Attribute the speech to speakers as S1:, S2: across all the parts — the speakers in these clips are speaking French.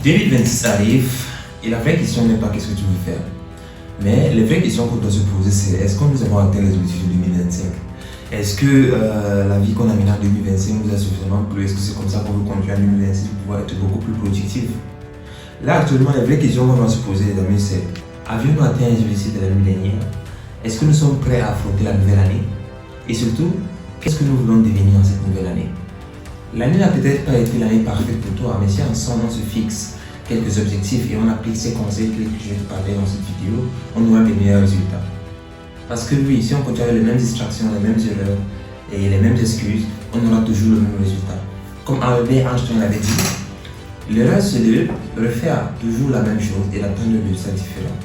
S1: 2026 arrive et la vraie question n'est pas qu'est-ce que tu veux faire. Mais la vraie question qu'on doit se poser, c'est est-ce que nous avons atteint les objectifs de 2025? Est-ce que la vie qu'on a menée en 2025 nous a suffisamment plu? Est-ce que c'est comme ça qu'on veut continuer en 2026 pour pouvoir être beaucoup plus productif? Là, actuellement, la vraie question qu'on doit se poser, les amis, c'est avions-nous atteint les objectifs de l'année dernière? Est-ce que nous sommes prêts à affronter la nouvelle année? Et surtout, qu'est-ce que nous voulons devenir en cette nouvelle année? L'année n'a peut-être pas été l'année parfaite pour toi, mais si ensemble on se fixe quelques objectifs et on applique ces conseils que je vais te parler dans cette vidéo, on aura des meilleurs résultats. Parce que oui, si on continue avec les mêmes distractions, les mêmes erreurs et les mêmes excuses, on aura toujours le même résultat. Comme Albert Einstein l'avait dit, l'erreur c'est de refaire toujours la même chose et d'atteindre le résultat différent.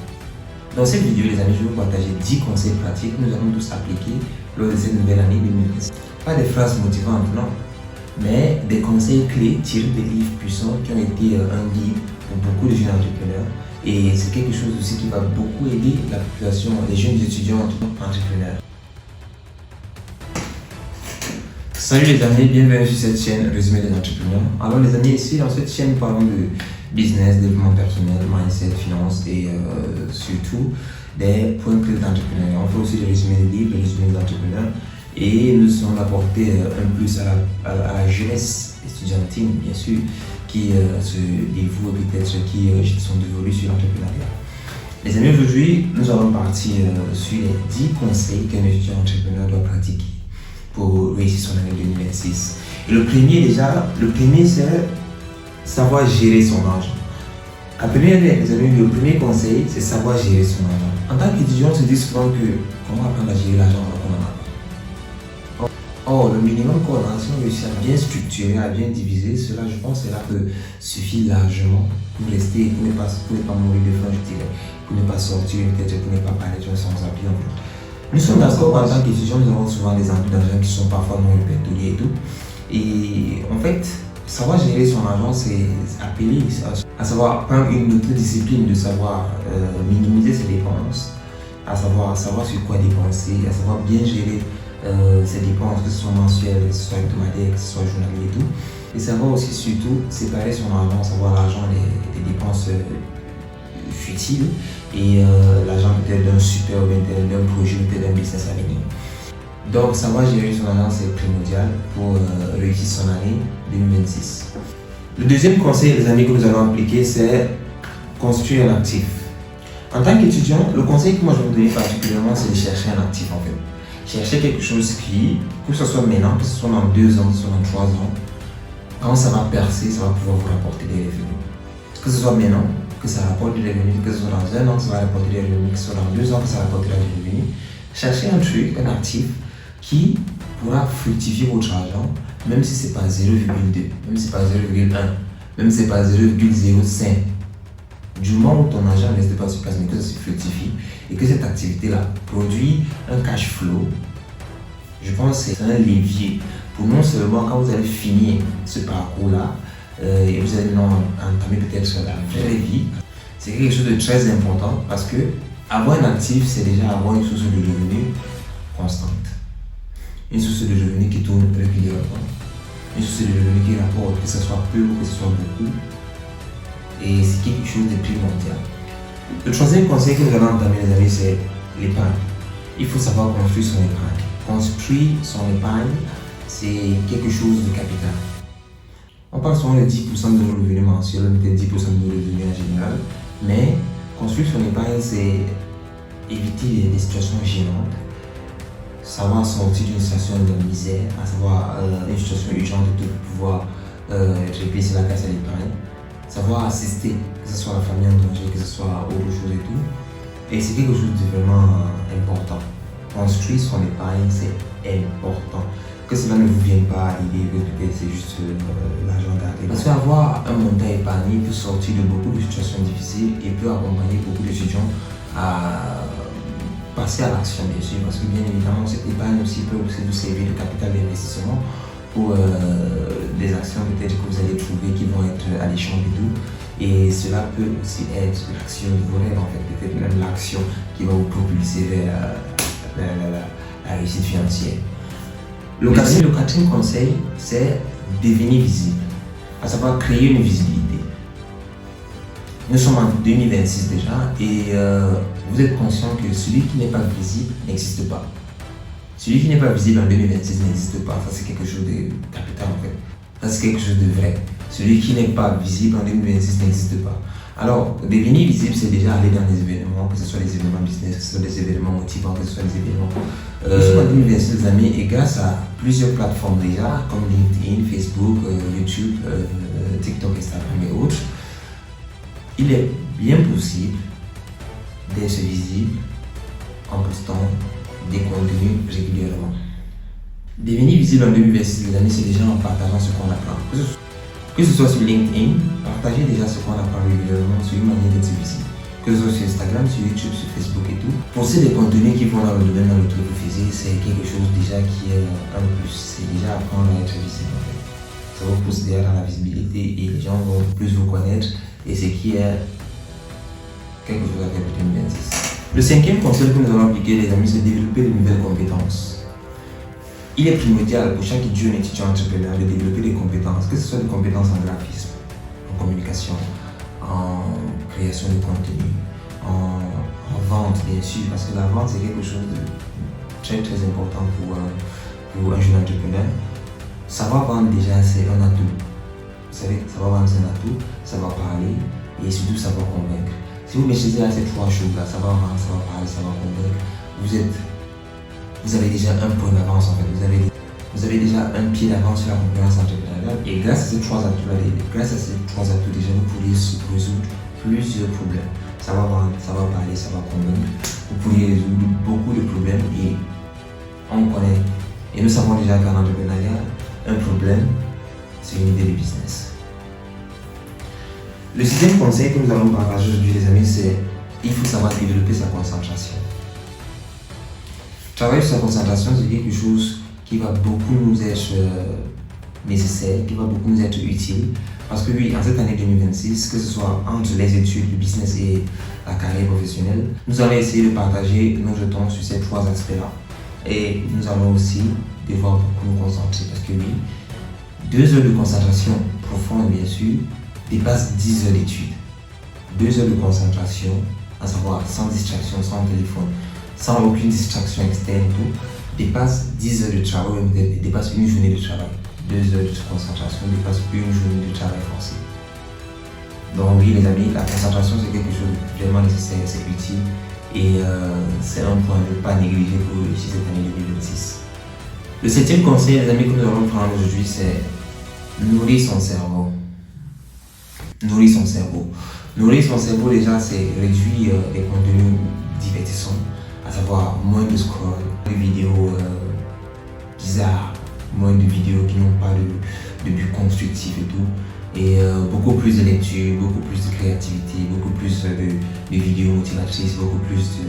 S1: Dans cette vidéo, les amis, je vais vous partager 10 conseils pratiques que nous allons tous appliquer lors de cette nouvelle année 2026. Pas des phrases motivantes, non, mais des conseils clés tirés des livres puissants qui ont été un guide pour beaucoup de jeunes entrepreneurs. Et c'est quelque chose aussi qui va beaucoup aider la population, les jeunes étudiants entrepreneurs. Salut les amis, bienvenue sur cette chaîne Résumé des entrepreneurs. Alors les amis, ici dans cette chaîne, nous parlons de business, développement personnel, mindset, finance et surtout des points clés d'entrepreneuriat. On fait aussi des résumés de livres, des résumés d'entrepreneurs et nous sommes apportés un plus à la jeunesse estudiantine, bien sûr, qui se dévouent peut-être qui sont dévolus sur l'entrepreneuriat. Les amis, aujourd'hui, nous allons partir sur les 10 conseils qu'un étudiant entrepreneur doit pratiquer pour réussir son année 2026. Et le premier c'est savoir gérer son argent. Les amis, le premier conseil, c'est savoir gérer son argent. En tant qu'étudiant, on se dit souvent que comment apprendre à gérer l'argent alors qu'on en a pas. Or, le minimum qu'on a, si on réussit à bien structurer, à bien diviser, cela, je pense, cela peut suffire largement pour rester, pour ne pas mourir de faim, je dirais, pour ne pas sortir une tête, pour ne pas parler sans appui. Nous sommes d'accord en tant qu'étudiants, nous avons souvent des emplois d'argent qui sont parfois non répertoriés et tout. Et en fait, savoir gérer son argent, c'est appeler à savoir prendre une autre discipline, de savoir minimiser ses dépenses, à savoir sur quoi dépenser, à savoir bien gérer ses dépenses, que ce soit mensuelles, que ce soit hebdomadaires, que ce soit journalier et tout. Et savoir aussi surtout séparer son argent, savoir l'argent des dépenses futiles et l'argent peut-être d'un super d'un projet, peut-être d'un business à venir. Donc savoir gérer son argent c'est primordial pour réussir son année 2026. Le deuxième conseil, les amis, que nous allons appliquer, c'est construire un actif. En tant qu'étudiant, le conseil que moi je vais vous donner particulièrement, c'est de chercher un actif en fait. Cherchez quelque chose qui, que ce soit maintenant, que ce soit dans 2 ans, que ce soit dans 3 ans, quand ça va percer, ça va pouvoir vous rapporter des revenus. Que ce soit maintenant, que ça rapporte des revenus, que ce soit dans 1 an, que ça va rapporter des revenus, que ce soit dans 2 ans, que ça rapportera des revenus. Cherchez un truc, un actif, qui pourra fructifier votre argent, même si ce n'est pas 0,2, même si ce n'est pas 0,1, même si ce n'est pas 0,05. Du moment où ton argent ne reste pas sur place, mais que ça se fructifie et que cette activité-là produit un cash flow, je pense que c'est un levier pour non seulement quand vous allez finir ce parcours-là et vous allez entamer peut-être la vraie vie, c'est quelque chose de très important parce que avoir un actif, c'est déjà avoir une source de revenus constante. Une source de revenus qui tourne régulièrement, une source de revenus qui rapporte, que ce soit peu ou que ce soit beaucoup. Et c'est quelque chose de primordial. Le troisième conseil que nous allons entamer, les amis, c'est l'épargne. Il faut savoir construire son épargne. Construire son épargne, c'est quelque chose de capital. On parle souvent de 10% de nos revenus mensuels, peut-être 10% de nos revenus en général, mais construire son épargne, c'est éviter des situations gênantes, savoir sortir d'une situation de misère, à savoir une situation urgente de pouvoir réplier la casse à l'épargne. Savoir assister, que ce soit la famille en danger, que ce soit autre chose et tout. Et c'est quelque chose de vraiment important. Construire son épargne, c'est important. Que cela ne vous vienne pas à l'idée que peut-être c'est juste l'argent gardé. Parce qu'avoir un montant épargné peut sortir de beaucoup de situations difficiles et peut accompagner beaucoup d'étudiants à passer à l'action, bien sûr. Parce que bien évidemment, cette épargne aussi peut aussi vous servir de capital d'investissement pour des actions peut-être que vous allez trouver qui vont être alléchantes et tout. Et cela peut aussi être l'action de vos rêves en fait, peut-être même l'action qui va vous propulser vers la réussite financière. Le quatrième conseil, c'est devenir visible, à savoir créer une visibilité. Nous sommes en 2026 déjà et vous êtes conscient que celui qui n'est pas visible n'existe pas. Celui qui n'est pas visible en 2026 n'existe pas. Ça, c'est quelque chose de capital en fait. Ça, c'est quelque chose de vrai. Celui qui n'est pas visible en 2026 n'existe pas. Alors, devenir visible, c'est déjà aller dans les événements, que ce soit les événements business, que ce soit des événements motivants, que ce soit des événements. Nous sommes en 2026, les amis, et grâce à plusieurs plateformes déjà, comme LinkedIn, Facebook, YouTube, TikTok, Instagram et autres, il est bien possible d'être visible en postant des contenus régulièrement. Devenir visible en 2026, les amis, c'est déjà en partageant ce qu'on apprend. Que ce soit sur LinkedIn, partagez déjà ce qu'on apprend régulièrement sur une manière d'être visible. Que ce soit sur Instagram, sur YouTube, sur Facebook et tout. Poster des contenus qui vont dans le domaine dans lequel vous faisiez, c'est quelque chose déjà qui est un plus. C'est déjà apprendre à être visible en fait. Ça vous pousse déjà dans la visibilité et les gens vont plus vous connaître. Et ce qui est quelque chose à faire pour 2026. Le cinquième conseil que nous allons appliquer, les amis, c'est de développer de nouvelles compétences. Il est primordial pour chaque jeune étudiant entrepreneur de développer des compétences, que ce soit des compétences en graphisme, en communication, en création de contenu, en vente, bien sûr, parce que la vente, c'est quelque chose de très très important pour un jeune entrepreneur. Savoir vendre déjà, c'est un atout. Vous savez, savoir vendre, c'est un atout, savoir parler et surtout savoir convaincre. Si vous maîtrisez ces trois choses-là, savoir vendre, savoir parler, savoir convaincre, vous avez déjà un point d'avance en fait. Vous avez déjà un pied d'avance sur la concurrence entrepreneuriale et grâce à ces trois atouts déjà, vous pourriez résoudre plusieurs problèmes. Savoir vendre, savoir parler, savoir convaincre. Vous pourriez résoudre beaucoup de problèmes et on connaît. Et nous savons déjà qu'en entrepreneuriat, un problème, c'est une idée de business. Le sixième conseil que nous allons partager aujourd'hui, les amis, c'est il faut savoir développer sa concentration. Travailler sur sa concentration, c'est quelque chose qui va beaucoup nous être nécessaire, qui va beaucoup nous être utile. Parce que oui, en cette année 2026, que ce soit entre les études, le business et la carrière professionnelle, nous allons essayer de partager nos jetons sur ces trois aspects-là. Et nous allons aussi devoir beaucoup nous concentrer parce que oui, 2 heures de concentration profonde, bien sûr, dépasse 10 heures d'études. 2 heures de concentration, à savoir sans distraction, sans téléphone, sans aucune distraction externe, tout, dépasse 10 heures de travail, dépasse une journée de travail. 2 heures de concentration dépasse une journée de travail forcé. Donc oui les amis, la concentration c'est quelque chose de vraiment nécessaire, c'est utile et c'est un point à ne pas négliger pour réussir cette année 2026. Le 7e conseil les amis que nous allons prendre aujourd'hui c'est nourrir son cerveau. Nourrir son cerveau. Nourrir son cerveau déjà c'est réduire les contenus divertissants, à savoir moins de scroll, de vidéos bizarres, moins de vidéos qui n'ont pas de but constructif et tout. Et beaucoup plus de lecture, beaucoup plus de créativité, beaucoup plus de vidéos motivatrices, beaucoup plus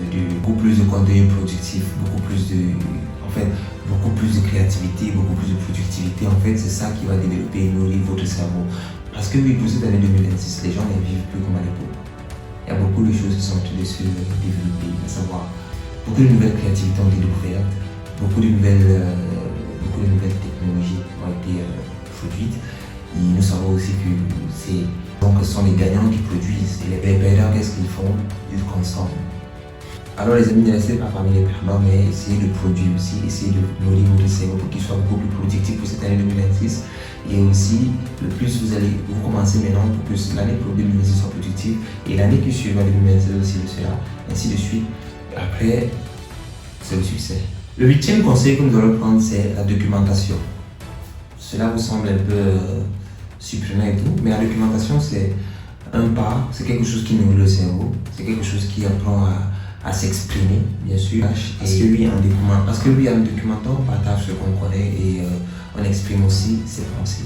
S1: de contenu productif, beaucoup plus de créativité, beaucoup plus de productivité. En fait, c'est ça qui va développer et nourrir votre cerveau. Parce que oui, pour cette année 2026, les gens ne vivent plus comme à l'époque. Il y a beaucoup de choses qui sont en train de se développer, à savoir beaucoup de nouvelles créativités ont été découvertes, beaucoup de nouvelles technologies ont été produites. Et nous savons aussi que ce sont les gagnants qui produisent et les perdants, qu'est-ce qu'ils font? Ils consomment. Alors les amis, ne restez pas parmi les perdants, mais essayez de produire aussi, essayez de nourrir votre cerveau pour qu'il soit beaucoup plus productif pour cette année 2026. Et aussi, le plus vous commencez maintenant pour que l'année 2026 soit productive et l'année qui suivra 2026 aussi le sera, ainsi de suite. Après, c'est le succès. Le 8e conseil que nous allons prendre, c'est la documentation. Cela vous semble un peu surprenant et tout, mais la documentation c'est un pas, c'est quelque chose qui nourrit le cerveau, c'est quelque chose qui apprend à s'exprimer, bien sûr. Parce que oui, en documentant, on partage ce qu'on connaît et on exprime aussi ses pensées.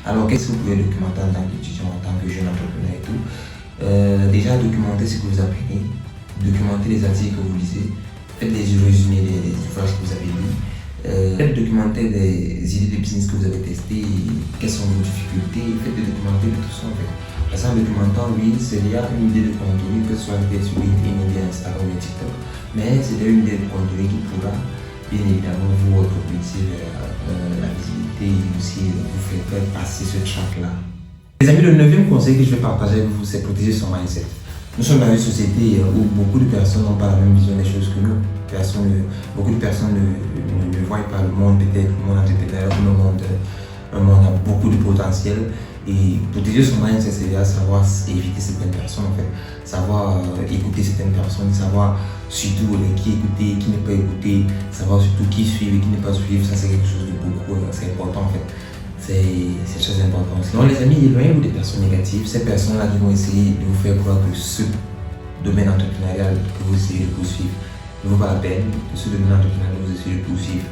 S1: Alors qu'est-ce que vous pouvez documenter en tant qu'étudiant, en tant que jeune entrepreneur et tout? Déjà documenter ce que vous apprenez, documenter les articles que vous lisez, faites des résumés des ouvrages que vous avez lus. Faites documenter des idées de business que vous avez testées, quelles sont vos difficultés, faites des documenter de tout ça en fait. Parce qu'en documentant, oui, il y a une idée de contenu, que ce soit peut-être sur LinkedIn ou bien Instagram ou TikTok, mais c'est une idée de contenu qui pourra bien évidemment vous propulser vers la visibilité et aussi vous faire passer ce track-là Les amis, le 9e conseil que je vais partager avec vous, c'est protéger son mindset. Nous sommes dans une société où beaucoup de personnes n'ont pas la même vision des choses que nous. Beaucoup de personnes ne voient pas le monde, peut-être le monde entrepreneur, un monde a beaucoup de potentiel. Et protéger son mindset, c'est déjà savoir éviter certaines personnes, en fait. Savoir écouter certaines personnes, savoir surtout qui écouter, qui ne pas écouter, savoir surtout qui suivre et qui ne pas suivre. Ça, c'est quelque chose de beaucoup, c'est important, en fait. C'est très important. Sinon, les amis, éloignez-vous des personnes négatives. Ces personnes-là qui vont essayer de vous faire croire que ce domaine entrepreneurial que vous essayez de poursuivre ne vaut pas la peine, que ce domaine entrepreneurial que vous essayez de poursuivre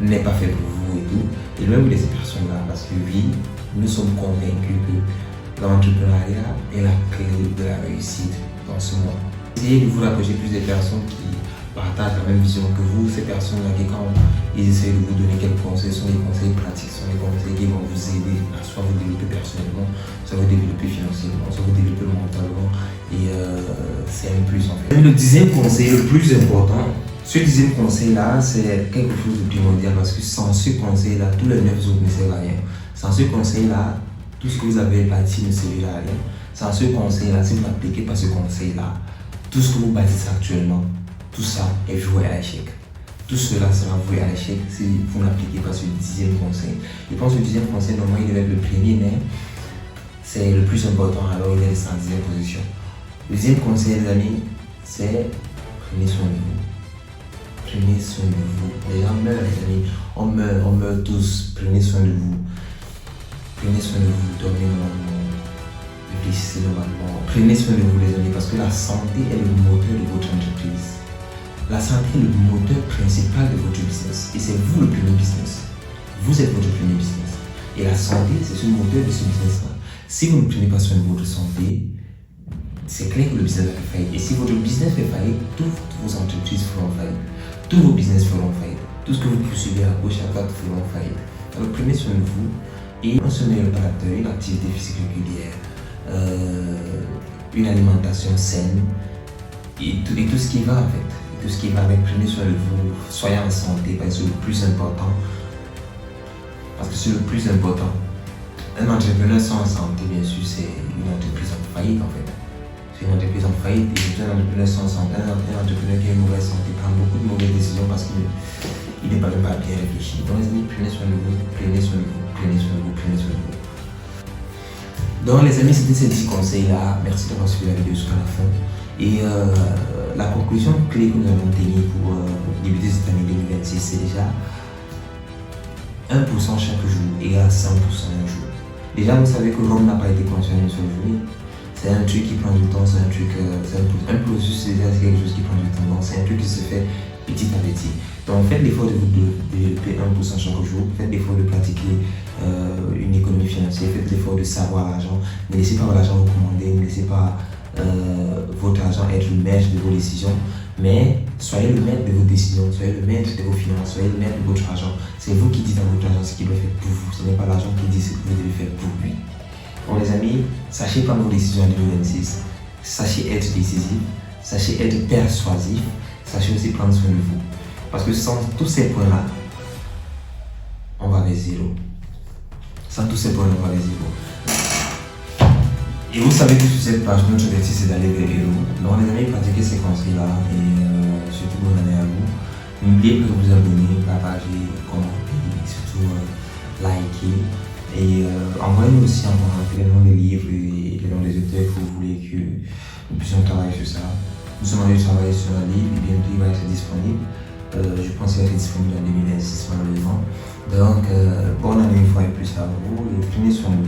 S1: n'est pas fait pour vous et tout. Éloignez-vous de ces personnes-là parce que oui, nous sommes convaincus que l'entrepreneuriat est la clé de la réussite dans ce monde. Essayez de vous rapprocher plus des personnes qui partagent la même vision que vous. Ces personnes-là qui, quand ils essayent de vous donner quelques conseils, sont des conseils pratiques, sont des conseils qui vont vous aider à soit vous développer personnellement, soit vous développer financièrement, soit vous développer mentalement. Et c'est un plus en fait. Le 10e conseil, le plus important, ce 10e conseil-là, c'est quelque chose de primordial parce que sans ce conseil-là, tous les 9 autres ne servent à rien. Sans ce conseil-là, tout ce que vous avez bâti ne servira à rien. Sans ce conseil-là, si vous n'appliquez pas ce conseil-là, tout ce que vous bâtissez actuellement, tout ça est voué à l'échec. Tout cela sera voué à l'échec si vous n'appliquez pas ce 10e conseil. Je pense que le 10e conseil, normalement, il devait être le premier, mais c'est le plus important, alors il est en 10e position. Le 10e conseil, les amis, c'est prenez soin de vous. Prenez soin de vous. Les gens meurent, les amis. On meurt tous. Prenez soin de vous. Prenez soin de vous. Dormez normalement. Réfléchissez normalement. Prenez soin de vous, les amis, parce que la santé est le moteur de votre entreprise. La santé est le moteur principal de votre business. Et c'est vous le premier business. Vous êtes votre premier business. Et la santé, c'est ce moteur de ce business-là. Si vous ne prenez pas soin de votre santé, c'est clair que le business va faire faillite. Et si votre business fait faillite, toutes vos entreprises feront faillite. Tous vos business feront faillite. Tout ce que vous poursuivez à gauche, à droite feront faillite. Alors prenez soin de vous et un sommeil réparateur, une activité physique régulière, une alimentation saine et tout ce qui va en fait. Tout ce qui va avec, prenez soin de vous, soyez en santé, parce que c'est le plus important. Parce que c'est le plus important. Un entrepreneur sans santé, bien sûr, c'est une entreprise en faillite en fait. C'est une entreprise en faillite et c'est un entrepreneur sans santé. Un entrepreneur qui a une mauvaise santé prend beaucoup de mauvaises décisions parce qu'il n'est pas même pas bien réfléchi. Donc les amis, prenez soin de vous, prenez soin de vous, prenez soin de vous, prenez soin de vous. Donc les amis, c'était ces 10 conseils-là. Merci d'avoir suivi la vidéo jusqu'à la fin. Et la conclusion clé que nous allons tenir pour débuter cette année 2026, c'est déjà 1% chaque jour égale 100% un jour. Déjà, vous savez que Rome n'a pas été construit en une seule journée. C'est un truc qui prend du temps, c'est un truc, un processus, c'est déjà quelque chose qui prend du temps. Donc c'est un truc qui se fait petit à petit. Donc faites l'effort de vous développer 1% chaque jour, faites l'effort de pratiquer une économie financière, faites l'effort de savoir l'argent. Ne laissez pas l'argent vous commander, ne laissez pas votre argent être le maître de vos décisions, mais soyez le maître de vos décisions, soyez le maître de vos finances, soyez le maître de votre argent. C'est vous qui dites à votre argent ce qu'il doit faire pour vous, ce n'est pas l'argent qui dit ce que vous devez faire pour lui. Bon les amis, sachez prendre vos décisions en 2026, sachez être décisif, sachez être persuasif, sachez aussi prendre soin de vous. Parce que sans tous ces points-là, on va vers zéro. Sans tous ces points-là, on va vers zéro. Et vous savez que sur cette page, notre objectif c'est d'aller vers héros. Donc les amis, pratiquez ces conseils-là et surtout bonne année à vous. N'oubliez pas de vous abonner, partager, commenter et surtout liker. Et envoyez-nous aussi en commentaire les noms des livres et les noms des auteurs que vous voulez que nous puissions travailler sur ça. Nous sommes en train de travailler sur un livre et bientôt il va être disponible. Je pense qu'il va être disponible en 2026 malheureusement. Donc bonne année une fois et plus à vous et prenez soin de vous.